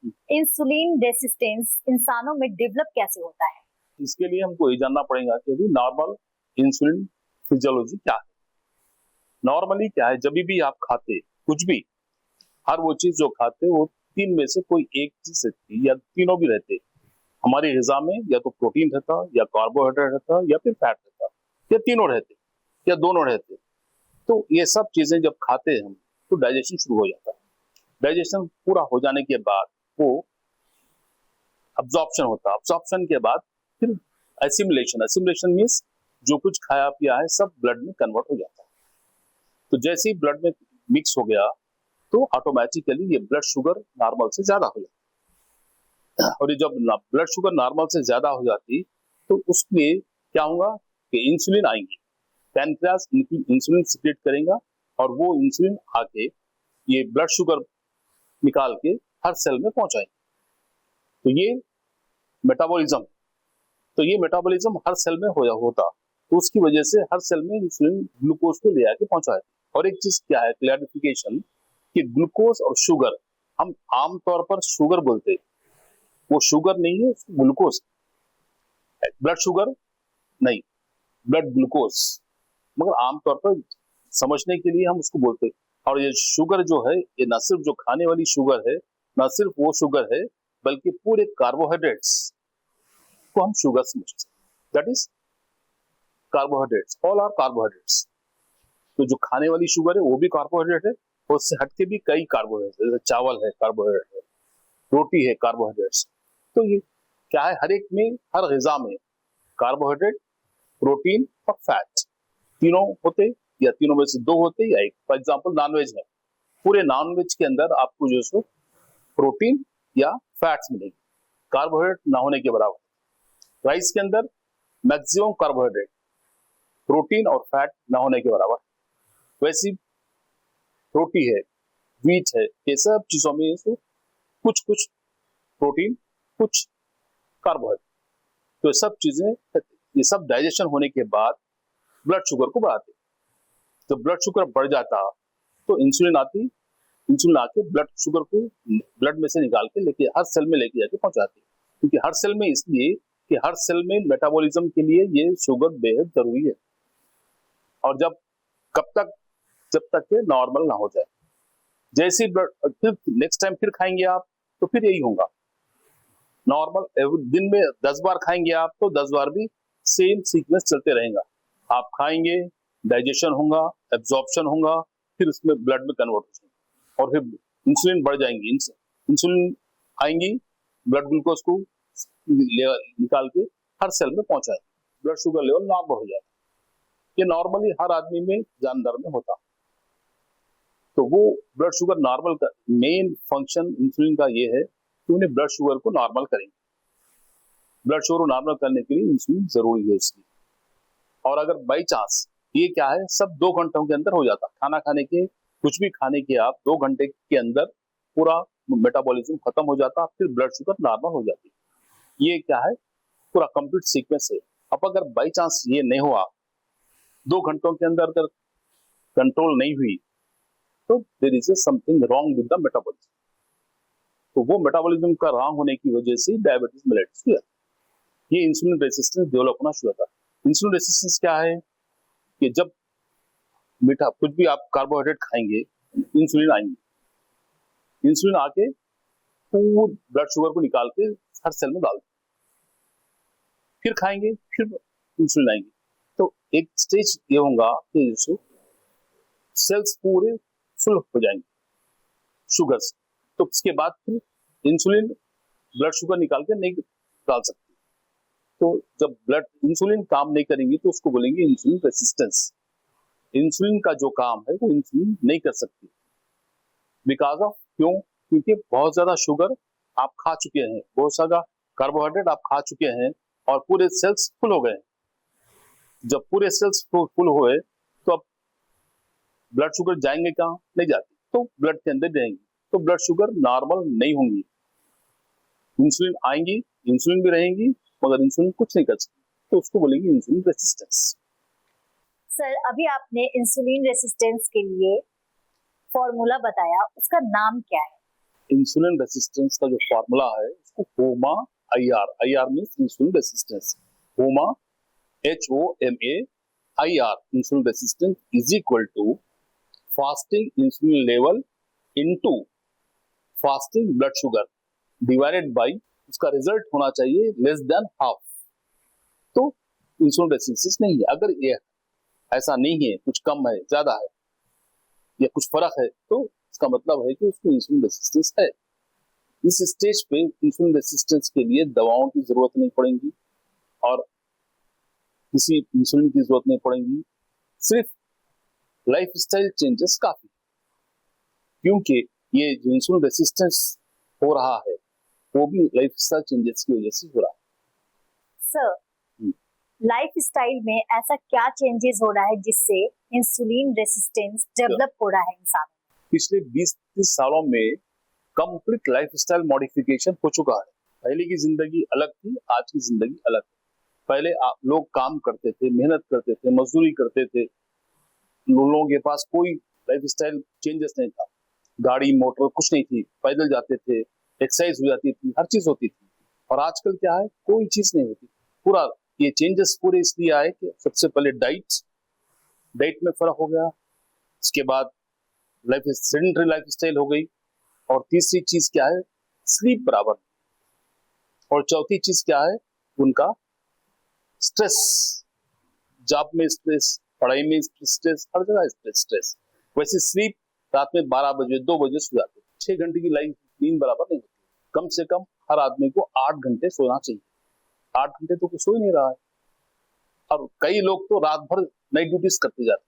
Insulin resistance इंसानों में develop कैसे होता है? इसके लिए हमको ये जानना पड़ेगा कि अभी नॉर्मल इंसुलिन फिजियोलॉजी क्या है। नॉर्मली क्या है, जब भी आप खाते कुछ भी, हर वो चीज जो खाते वो तीन में से कोई एक चीज रहती या तीनों भी रहते हमारी ग़िज़ा में। या तो प्रोटीन रहता, या कार्बोहाइड्रेट रहता, या फिर फैट रहता, या तीनों रहते, या दोनों रहते। तो ये सब चीजें जब खाते हैं हम, तो डाइजेशन शुरू हो जाता है। डाइजेशन पूरा हो जाने के बाद वो अब्जॉर्प्शन होता है। अब्जॉर्प्शन के बाद फिर एसिमिलेशन। एसिमिलेशन मीन्स जो कुछ खाया पिया है सब ब्लड में कन्वर्ट हो जाता है। तो जैसे ही ब्लड में मिक्स हो गया तो ऑटोमेटिकली ये ब्लड शुगर नॉर्मल से ज्यादा हो जाता है। और ये जब ब्लड शुगर नॉर्मल से ज्यादा हो जाती तो उसमें क्या होगा कि इंसुलिन आएंगे। पैनक्रियास इंसुलिन सिक्रेट करेगा और वो इंसुलिन आके ये ब्लड शुगर निकाल के हर सेल में पहुंचाएंगे। तो ये मेटाबॉलिज्म। तो ये मेटाबॉलिज्म हर सेल में होता, तो उसकी वजह से हर सेल में इंसुलिन ग्लूकोज को ले आके पहुंचाए। और एक चीज क्या है क्लैरिफिकेशन, कि ग्लूकोज और शुगर, हम आमतौर पर शुगर बोलते हैं, वो शुगर नहीं है, ग्लूकोज। ब्लड शुगर नहीं, ब्लड ग्लूकोज। मगर आमतौर पर समझने के लिए हम उसको बोलते हैं। और ये शुगर जो है, ये न सिर्फ जो खाने वाली शुगर है, न सिर्फ वो शुगर है, बल्कि पूरे कार्बोहाइड्रेट्स को हम शुगर समझते हैं। That is carbohydrates, all are carbohydrates. तो जो खाने वाली शुगर है वो भी कार्बोहाइड्रेट है, और उससे हटके भी कई कार्बोहाइड्रेट, जैसे चावल है कार्बोहाइड्रेट है, रोटी है कार्बोहाइड्रेट्स। तो ये क्या है, हर एक में, हर ग़िज़ा में कार्बोहाइड्रेट, प्रोटीन और फैट तीनों होते, या तीनों में से दो होते या एक। फॉर एग्जांपल नॉनवेज है, पूरे नॉनवेज के अंदर आपको जो है प्रोटीन या फैट्स मिलेगी, कार्बोहाइड्रेट ना होने के बराबर। राइस के अंदर मैक्सिमम कार्बोहाइड्रेट, प्रोटीन और फैट ना होने के बराबर। वैसी रोटी है, व्हीट है, ये सब चीजों में से कुछ कुछ प्रोटीन, कुछ कार्बोहाइड्रेट। तो ये सब चीजें, ये सब डाइजेशन होने के बाद ब्लड शुगर को बढ़ाते। तो ब्लड शुगर बढ़ जाता तो इंसुलिन आती, इंसुलिन आके ब्लड शुगर को ब्लड में से निकाल के लेके हर सेल में लेके जाके पहुंचाती। क्योंकि हर सेल में, इसलिए कि हर सेल में मेटाबॉलिज्म के लिए ये शुगर बेहद जरूरी है। और जब कब तक, जब तक के नॉर्मल ना हो जाए। जैसे ब्लड फिर नेक्स्ट टाइम फिर खाएंगे आप तो फिर यही होगा नॉर्मल। दिन में 10 बार खाएंगे आप तो 10 बार भी सेम सीक्वेंस चलते रहेगा। आप खाएंगे, डाइजेशन होगा, एब्जॉर्प्शन होगा, फिर उसमें ब्लड में कन्वर्ट हो जाएगा, और फिर इंसुलिन बढ़ जाएंगी, इंसुलिन आएंगी, ब्लड ग्लूकोज को निकाल के हर सेल में पहुंचाएंगे, ब्लड शुगर लेवल नॉर्मल हो जाएगा। ये नॉर्मली हर आदमी में, जानदार में होता। तो वो ब्लड शुगर नॉर्मल का मेन फंक्शन इंसुलिन का ये है कि उन्हें ब्लड शुगर को नॉर्मल करेंगे। ब्लड शुगर को नॉर्मल करने के लिए इंसुलिन जरूरी है इसलिए। और अगर बाई चांस ये क्या है, सब 2 घंटों के अंदर हो जाता, खाना खाने के, कुछ भी खाने के आप 2 घंटे के अंदर पूरा मेटाबॉलिज्म खत्म हो जाता, फिर ब्लड शुगर नॉर्मल हो जाती। ये क्या है, पूरा कंप्लीट सीक्वेंस है। अब अगर बाई चांस ये नहीं हुआ, 2 घंटों के अंदर अगर कंट्रोल नहीं हुई, तो there is something wrong with the metabolism. तो वो मेटाबॉलिज्म का रॉन्ग होने की वजह से डायबिटीज मेलिटस हुआ। ये इंसुलिन रेजिस्टेंस डेवलप होना शुरू होता है। इंसुलिन रेजिस्टेंस क्या है, कि जब मीठा कुछ भी आप कार्बोहाइड्रेट खाएंगे, इंसुलिन आएंगे, इंसुलिन आके पूरे ब्लड शुगर को निकाल के हर सेल में डाल दें, फिर खाएंगे, फिर इंसुलिन आएंगे। तो एक स्टेज ये होगा कि सेल्स पूरे फुल हो जाएंगे शुगर से। तो उसके बाद फिर इंसुलिन ब्लड शुगर निकाल के नहीं डाल सकती। तो जब ब्लड इंसुलिन काम नहीं करेंगी तो उसको बोलेंगे इंसुलिन रेसिस्टेंस। इंसुलिन का जो काम है वो इंसुलिन नहीं कर सकती, बिकॉज ऑफ, क्यों, क्योंकि बहुत ज्यादा शुगर आप खा चुके हैं, बहुत ज्यादा कार्बोहाइड्रेट आप खा चुके हैं, और पूरे सेल्स फुल हो गए। जब पूरे सेल्स फुल हुए तो अब ब्लड शुगर जाएंगे कहाँ, नहीं जाती, तो ब्लड के अंदर रहेंगी, तो ब्लड शुगर नॉर्मल नहीं होंगी। इंसुलिन आएंगी, इंसुलिन भी रहेंगी, मगर इंसुलिन कुछ नहीं कर सकती, तो उसको बोलेंगे इंसुलिन रेसिस्टेंस। सर, अभी आपने इंसुलिन रेसिस्टेंस के लिए फॉर्मूला बताया, उसका नाम क्या है? इंसुलिन रेसिस्टेंस का जो फॉर्मूला है उसको HOMA IR, IR means insulin resistance, HOMA HOMA IR insulin resistance is equal to fasting insulin level into fasting blood sugar divided by, उसका रिजल्ट होना चाहिए लेस देन हाफ। तो इंसुलिन रेसिस्टेंस नहीं है। अगर ये ऐसा नहीं है, कुछ कम है, ज्यादा है या कुछ फर्क है, तो इसका मतलब है कि उसको इंसुलिन रेसिस्टेंस है। इस स्टेज पे इंसुलिन रेसिस्टेंस के लिए दवाओं की जरूरत नहीं पड़ेगी और किसी इंसुलिन की जरूरत नहीं पड़ेगी, सिर्फ लाइफस्टाइल चेंजेस काफी, क्योंकि ये जो इंसुलिन रेसिस्टेंस हो रहा है वो भी लाइफस्टाइल चेंजेस की वजह से हो रहा है। सर, लाइफस्टाइल में ऐसा क्या चेंजेस हो रहा है जिससे इंसुलिन रेसिस्टेंस डेवलप हो रहा है इंसान? पिछले 20-30 सालों में कंप्लीट लाइफस्टाइल मॉडिफिकेशन हो चुका है। पहले की जिंदगी अलग थी, आज की जिंदगी अलग है। पहले आप लोग काम करते थे, मेहनत करते थे, मजदूरी करते थे, लोगों के पास कोई लाइफस्टाइल चेंजेस नहीं था, गाड़ी मोटर कुछ नहीं थी, पैदल जाते थे, एक्सरसाइज हो जाती थी, हर चीज होती थी। और आजकल क्या है, कोई चीज नहीं होती। पूरा ये चेंजेस पूरे इसलिए आए कि सबसे पहले डाइट में फर्क हो गया, इसके बाद सेडेंटरी लाइफस्टाइल हो गई, और तीसरी चीज क्या है, स्लीप बराबर, और चौथी चीज क्या है, उनका स्ट्रेस, जॉब में स्ट्रेस, पढ़ाई में स्ट्रेस, हर जगह स्ट्रेस। वैसे स्लीप रात में 12 बजे 2 बजे सो जाते, 6 घंटे की लाइफ नींद बराबर नहीं होती। कम से कम हर आदमी को 8 घंटे सोना चाहिए। 8 घंटे तो कोई सो ही नहीं रहा है, और कई लोग तो रात भर नाइट ड्यूटीज करते जाते,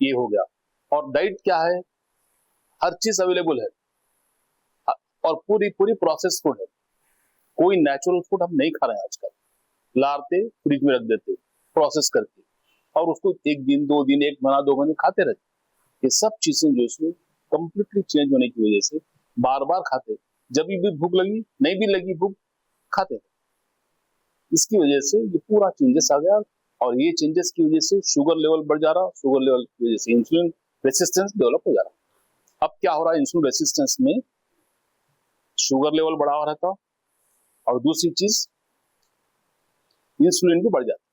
ये हो गया। और डाइट क्या है, हर चीज अवेलेबल है और पूरी प्रोसेस फूड है। कोई नेचुरल फूड हम नहीं खा रहे हैं आजकल, लाते फ्रिज में रख देते प्रोसेस करके, और उसको 1 दिन 2 दिन 1 महीना 2 महीने खाते रहते। ये सब चीजें जो है कंप्लीटली चेंज होने की वजह से बार बार खाते, जब भी भूख लगी, नहीं भी लगी भूख, खाते। इसकी वजह से ये पूरा चेंजेस आ गया, और ये चेंजेस की वजह से शुगर लेवल बढ़ जा रहा, शुगर लेवल की वजह से इंसुलिन रेसिस्टेंस डेवलप हो जा रहा। अब क्या हो रहा है, इंसुलिन रेसिस्टेंस में शुगर लेवल बढ़ा हुआ रहता, और दूसरी चीज इंसुलिन भी बढ़ जाती।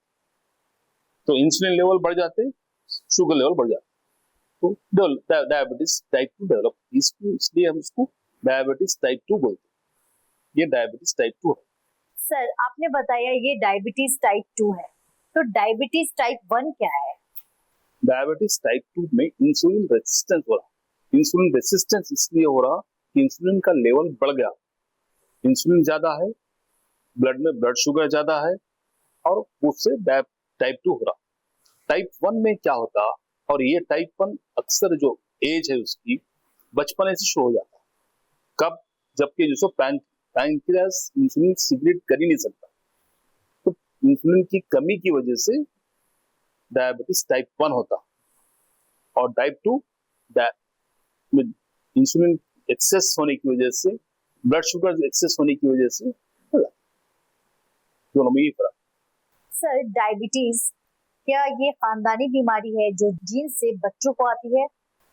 तो इंसुलिन लेवल बढ़ जाते, शुगर लेवल बढ़ जाते, तो डायबिटीज टाइप 2 डेवलप, इसलिए हम इसको डायबिटीज टाइप 2 बोलते हैं। ये डायबिटीज टाइप 2 है। सर, आपने बताया ये डायबिटीज टाइप 2 है, तो डायबिटीज टाइप 1 क्या है? डायबिटीज टाइप 2 में इंसुलिन रेसिस्टेंस हो रहा। इंसुलिन रेसिस्टेंस इसलिए हो रहा कि इंसुलिन का लेवल बढ़ गया, इंसुलिन ज्यादा है, ब्लड में ब्लड शुगर ज्यादा है, और उससे टाइप 2 हो रहा। टाइप 1 में क्या होता, और ये टाइप 1 अक्सर जो एज है उसकी बचपन से शुरू हो जाता है। कब, जबकि जो पैंक्रियास इंसुलिन सीक्रेट कर ही नहीं सकता, तो इंसुलिन की कमी की वजह से डायबिटीज टाइप 1 होता। और टाइप 2 इंसुलिन एक्सेस होने की वजह से, ब्लड शुगर एक्सेस होने की वजह से, दोनों में ये फर्क। सर, डायबिटीज क्या ये खानदानी बीमारी है जो जीन से बच्चों को आती है?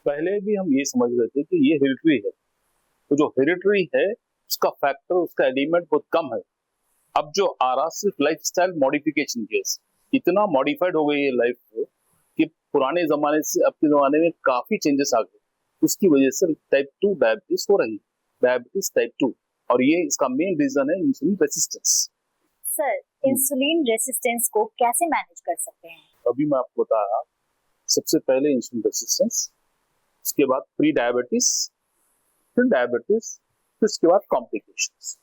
पहले भी हम ये समझ रहे थे कि ये हेरिटरी है, तो जो हेरिटरी है उसका फैक्टर, उसका एलिमेंट बहुत कम है। अब जो आ रहा सिर्फ लाइफस्टाइल मॉडिफिकेशन केस, इतना मॉडिफाइड हो गई है लाइफ कि पुराने जमाने से अब के जमाने में काफी चेंजेस आ गए, उसकी वजह से टाइप 2 डायबिटीज हो रही, डायबिटीज टाइप 2, और ये इसका मेन रीजन है insulin resistance. Sir, insulin resistance को कैसे मैनेज कर सकते हैं? अभी मैं आपको बता रहा, सबसे पहले इंसुलिन रेसिस्टेंस, उसके बाद प्री डायबिटीज, फिर डायबिटीज, फिर उसके बाद कॉम्प्लिकेशंस।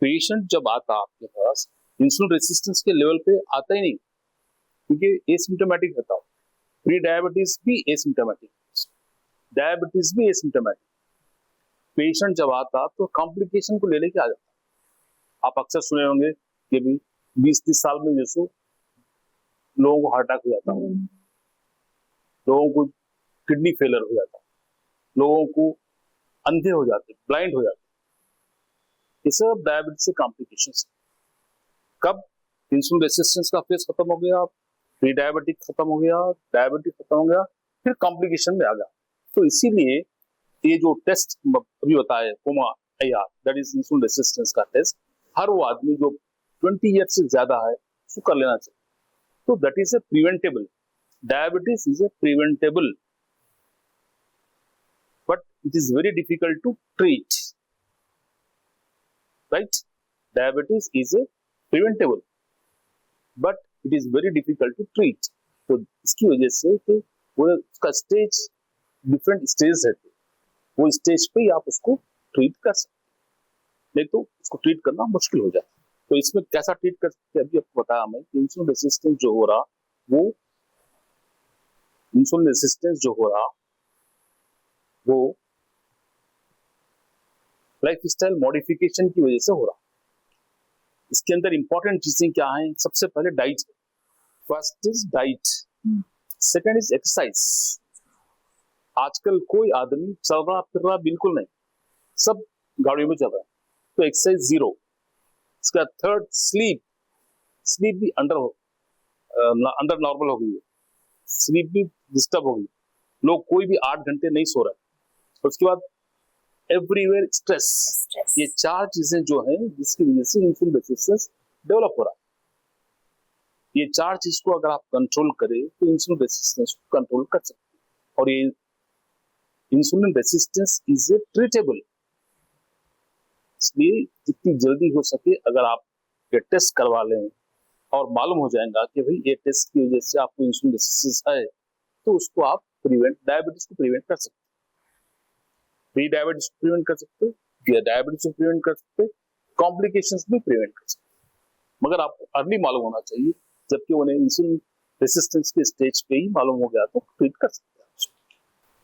पेशेंट जब आता आपके पास इंसुलिन रेसिस्टेंस के लेवल पे आता ही नहीं, क्योंकि एसिम्प्टोमेटिक रहता है। प्री डायबिटीज भी एसिम्प्टोमेटिक, डायबिटीज भी एसिम्प्टोमेटिक। पेशेंट जब आता तो कॉम्प्लिकेशन को ले लेके आ जाता। आप अक्सर सुने होंगे कि भी 20-30 साल में जैसे लोगों को हार्ट अटैक हो जाता है, लोगों को किडनी फेलियर हो जाता है, लोगों को अंधे हो जाते, ब्लाइंड हो जाते, ये सब डायबिटीज से कॉम्प्लिकेशंस। कब इंसुलिन रेसिस्टेंस का फेज खत्म हो गया, प्री डायबिटिक खत्म हो गया, डायबिटिक खत्म हो गया, फिर कॉम्प्लिकेशन में आ गया। तो इसीलिए ये जो टेस्ट अभी बताया HOMA IR, that is insulin resistance का टेस्ट, हर वो आदमी जो 20 ईयर से ज्यादा है उसको कर लेना चाहिए। तो that is a preventable, diabetes is a preventable, but it is very difficult to treat, right? Diabetes is a preventable but it is very difficult to treat. तो इसकी वजह से कि वो उसका स्टेज, डिफरेंट स्टेज रहते, वो स्टेज पे ही आप उसको ट्रीट कर सकते, नहीं तो उसको ट्रीट करना मुश्किल हो जाता है। तो इसमें कैसा ट्रीट कर सकते हैं, अभी आपको बताया हमें कि इंसुलिन रेसिस्टेंस जो हो रहा, वो इंसुलिन रेसिस्टेंस जो हो रहा वो लाइफस्टाइल मॉडिफिकेशन की वजह से हो रहा। इसके अंदर इंपॉर्टेंट चीजें क्या हैं? सबसे पहले diet, first is diet, second is exercise. आजकल कोई आदमी चल रहा फिर रहा बिल्कुल नहीं, सब गाड़ियों में चल रहा है, तो एक्सरसाइज जीरो। इसका थर्ड स्लीप, स्लीप भी अंडर नॉर्मल हो गई है, स्लीप भी डिस्टर्ब हो गई, लोग कोई भी 8 घंटे नहीं सो रहे। उसके बाद एवरीवेयर स्ट्रेस, ये 4 चीजें जो हैं जिसकी वजह से इंसुलिन रेजिस्टेंस डेवलप हो रहा है। ये 4 चीज को अगर आप कंट्रोल करें तो इंसुलिन रेजिस्टेंस को कंट्रोल कर सकते हैं। और ये insulin resistance is a treatable, इसलिए जितनी जल्दी हो सके अगर आप ये टेस्ट करवा लें और मालूम हो जाएगा कि भाई ये टेस्ट की वजह से आपको इंसुलिन रेजिस्टेंस है, तो उसको आप डायबिटीज को प्रिवेंट कर सकते हैं, प्री डायबिटीज को प्रिवेंट कर सकते हैं, डायबिटीज को प्रिवेंट कर सकते हैं, कॉम्प्लिकेशंस भी प्रिवेंट कर सकते हैं। मगर आपको अर्ली मालूम होना चाहिए, जबकि उन्हें इंसुलिन रेजिस्टेंस के स्टेज पे ही मालूम हो गया तो ट्रीट कर सकते हैं।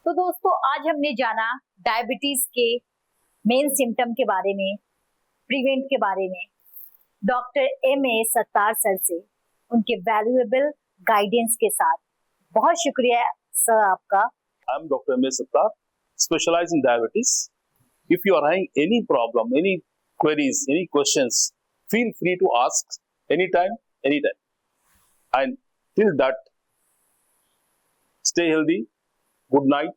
तो दोस्तों आज हमने जाना डायबिटीज के मेन सिम्टम के बारे में, प्रिवेंट के बारे में, डॉक्टर MA सत्तार सर से उनके वैल्यूएबल गाइडेंस के साथ। बहुत शुक्रिया सर आपका। I am doctor MA Sattar, specialize in diabetes. If you are having any problem, any queries, any questions, feel free to ask anytime. And till that, stay healthy, good night,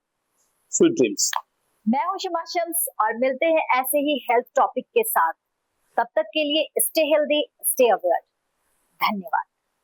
sweet dreams. मैं हूं शिमा शम्स और मिलते हैं ऐसे ही health topic के साथ। तब तक के लिए स्टे हेल्दी, स्टे अवेयर। धन्यवाद।